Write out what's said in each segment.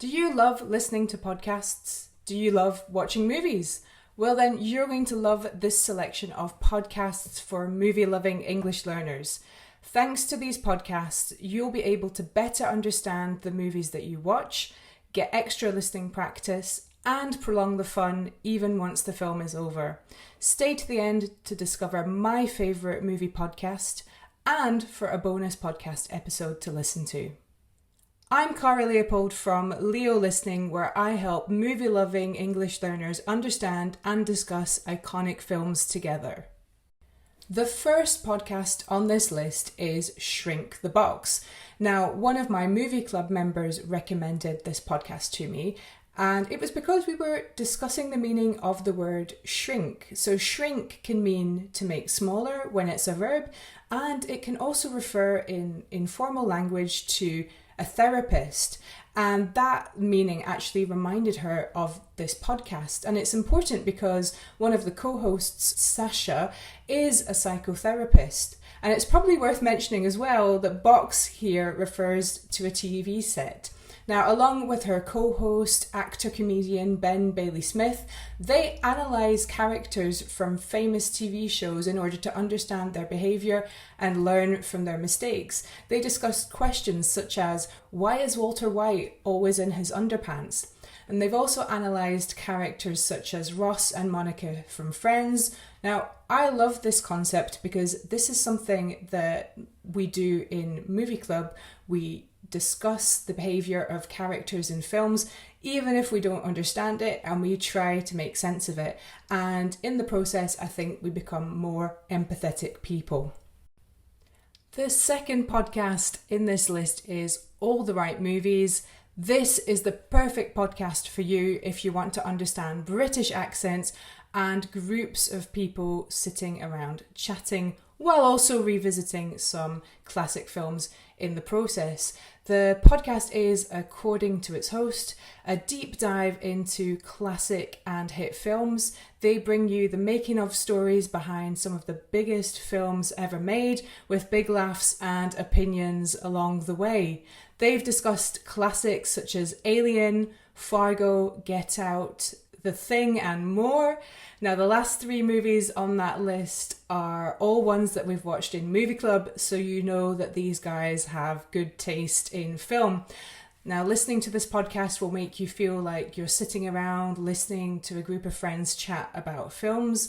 Do you love listening to podcasts? Do you love watching movies? Well, then you're going to love this selection of podcasts for movie-loving English learners. Thanks to these podcasts, you'll be able to better understand the movies that you watch, get extra listening practice, and prolong the fun even once the film is over. Stay to the end to discover my favourite movie podcast and for a bonus podcast episode to listen to. I'm Cara Leopold from Leo Listening, where I help movie-loving English learners understand and discuss iconic films together. The first podcast on this list is Shrink the Box. Now, one of my movie club members recommended this podcast to me, and it was because we were discussing the meaning of the word shrink. So shrink can mean to make smaller when it's a verb, and it can also refer in informal language to a therapist, and that meaning actually reminded her of this podcast. And it's important because one of the co-hosts, Sasha, is a psychotherapist. And it's probably worth mentioning as well that box here refers to a TV set. Now, along with her co-host, actor-comedian Ben Bailey-Smith, they analyse characters from famous TV shows in order to understand their behaviour and learn from their mistakes. They discussed questions such as, why is Walter White always in his underpants? And they've also analysed characters such as Ross and Monica from Friends. Now, I love this concept because this is something that we do in Movie Club. We discuss the behaviour of characters in films, even if we don't understand it, and we try to make sense of it. And in the process, I think we become more empathetic people. The second podcast in this list is All the Right Movies. This is the perfect podcast for you if you want to understand British accents and groups of people sitting around chatting while also revisiting some classic films in the process. The podcast is, according to its host, a deep dive into classic and hit films. They bring you the making of stories behind some of the biggest films ever made, with big laughs and opinions along the way. They've discussed classics such as Alien, Fargo, Get Out, The Thing and more. Now, the last three movies on that list are all ones that we've watched in Movie Club, so you know that these guys have good taste in film. Now, listening to this podcast will make you feel like you're sitting around listening to a group of friends chat about films,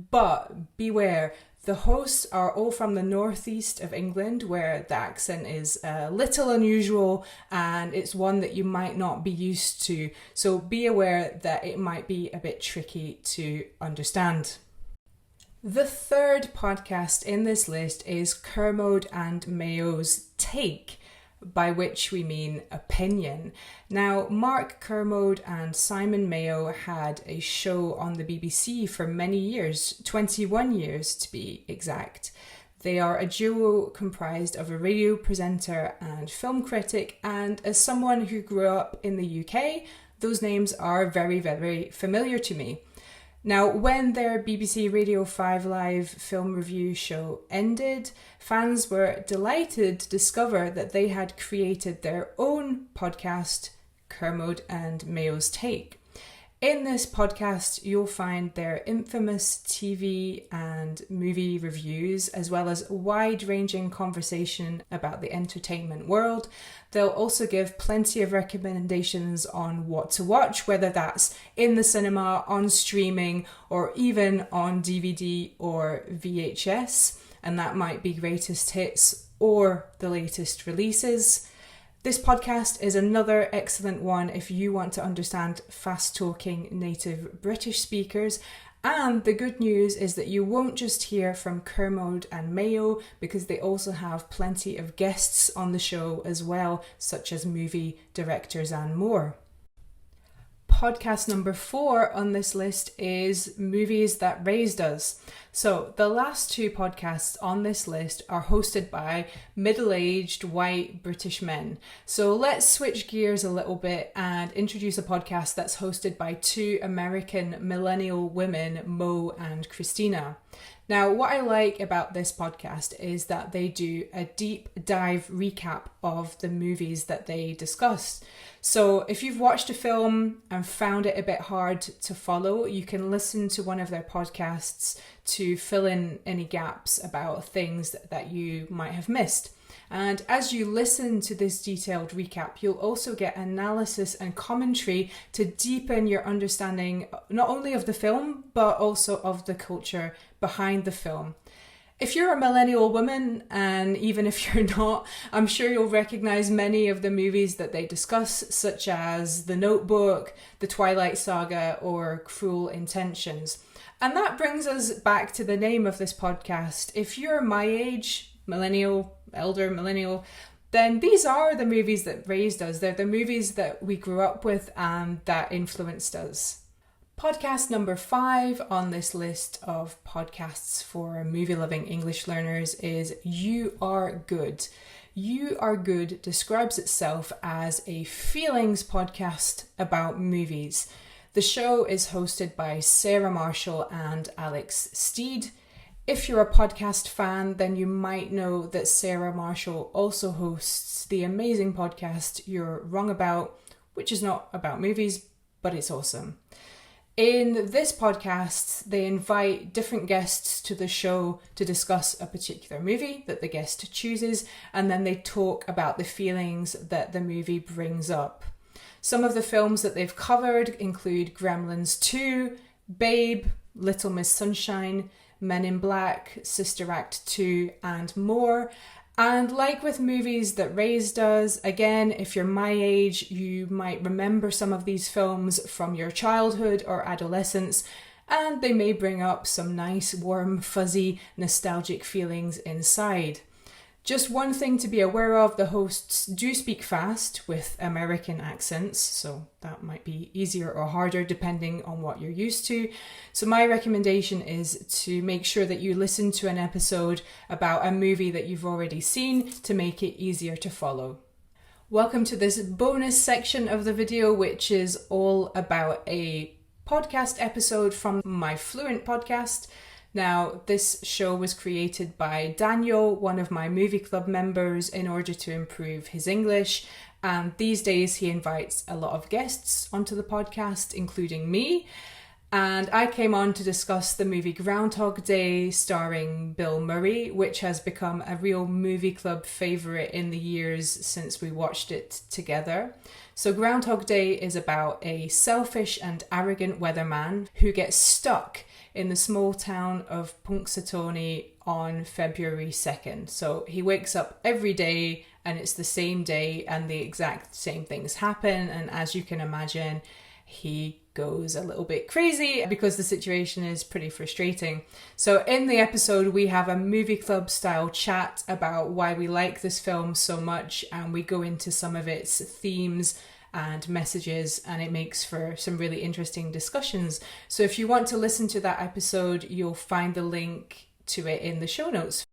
but beware. The hosts are all from the northeast of England, where the accent is a little unusual and it's one that you might not be used to. So be aware that it might be a bit tricky to understand. The third podcast in this list is Kermode and Mayo's Take, by which we mean opinion. Now, Mark Kermode and Simon Mayo had a show on the BBC for many years, 21 years to be exact. They are a duo comprised of a radio presenter and film critic, and as someone who grew up in the UK, those names are very, very familiar to me. Now, when their BBC Radio 5 Live film review show ended, fans were delighted to discover that they had created their own podcast, Kermode and Mayo's Take. In this podcast, you'll find their infamous TV and movie reviews, as well as wide-ranging conversation about the entertainment world. They'll also give plenty of recommendations on what to watch, whether that's in the cinema, on streaming, or even on DVD or VHS. And that might be greatest hits or the latest releases. This podcast is another excellent one if you want to understand fast-talking native British speakers. And the good news is that you won't just hear from Kermode and Mayo, because they also have plenty of guests on the show as well, such as movie directors and more. Podcast number 4 on this list is Movies That Raised Us. So the last two podcasts on this list are hosted by middle-aged white British men. So let's switch gears a little bit and introduce a podcast that's hosted by two American millennial women, Mo and Christina. Now, what I like about this podcast is that they do a deep dive recap of the movies that they discuss. So if you've watched a film and found it a bit hard to follow, you can listen to one of their podcasts to fill in any gaps about things that you might have missed. And as you listen to this detailed recap, you'll also get analysis and commentary to deepen your understanding not only of the film, but also of the culture behind the film. If you're a millennial woman, and even if you're not, I'm sure you'll recognize many of the movies that they discuss, such as The Notebook, The Twilight Saga, or Cruel Intentions. And that brings us back to the name of this podcast. If you're my age, millennial, elder millennial, then these are the movies that raised us. They're the movies that we grew up with and that influenced us. Podcast number 5 on this list of podcasts for movie-loving English learners is You Are Good. You Are Good describes itself as a feelings podcast about movies. The show is hosted by Sarah Marshall and Alex Steed. If you're a podcast fan, then you might know that Sarah Marshall also hosts the amazing podcast You're Wrong About, which is not about movies, but it's awesome. In this podcast, they invite different guests to the show to discuss a particular movie that the guest chooses, and then they talk about the feelings that the movie brings up. Some of the films that they've covered include Gremlins 2, Babe, Little Miss Sunshine, Men in Black, Sister Act 2, and more. And like with movies that raised us, again, if you're my age, you might remember some of these films from your childhood or adolescence, and they may bring up some nice, warm, fuzzy, nostalgic feelings inside. Just one thing to be aware of, the hosts do speak fast with American accents, so that might be easier or harder depending on what you're used to. So my recommendation is to make sure that you listen to an episode about a movie that you've already seen to make it easier to follow. Welcome to this bonus section of the video, which is all about a podcast episode from my FLUENT podcast. Now, this show was created by Daniel, one of my movie club members, in order to improve his English. And these days he invites a lot of guests onto the podcast, including me. And I came on to discuss the movie Groundhog Day starring Bill Murray, which has become a real movie club favourite in the years since we watched it together. So Groundhog Day is about a selfish and arrogant weatherman who gets stuck in the small town of Punxsutawney on February 2nd. So he wakes up every day and it's the same day and the exact same things happen. And as you can imagine, he goes a little bit crazy because the situation is pretty frustrating. So in the episode, we have a movie club style chat about why we like this film so much, and we go into some of its themes and messages, and it makes for some really interesting discussions. So if you want to listen to that episode, you'll find the link to it in the show notes.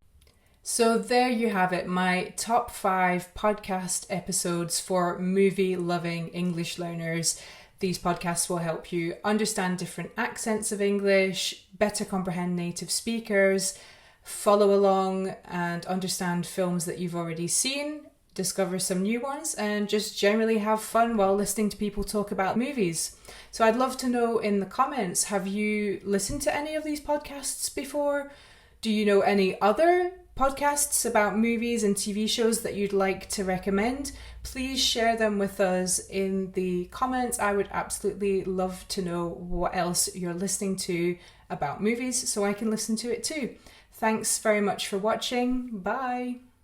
So there you have it, my top 5 podcast episodes for movie-loving English learners. These podcasts will help you understand different accents of English, better comprehend native speakers, follow along and understand films that you've already seen, discover some new ones, and just generally have fun while listening to people talk about movies. So I'd love to know in the comments, have you listened to any of these podcasts before? Do you know any other podcasts about movies and TV shows that you'd like to recommend? Please share them with us in the comments. I would absolutely love to know what else you're listening to about movies so I can listen to it too. Thanks very much for watching. Bye.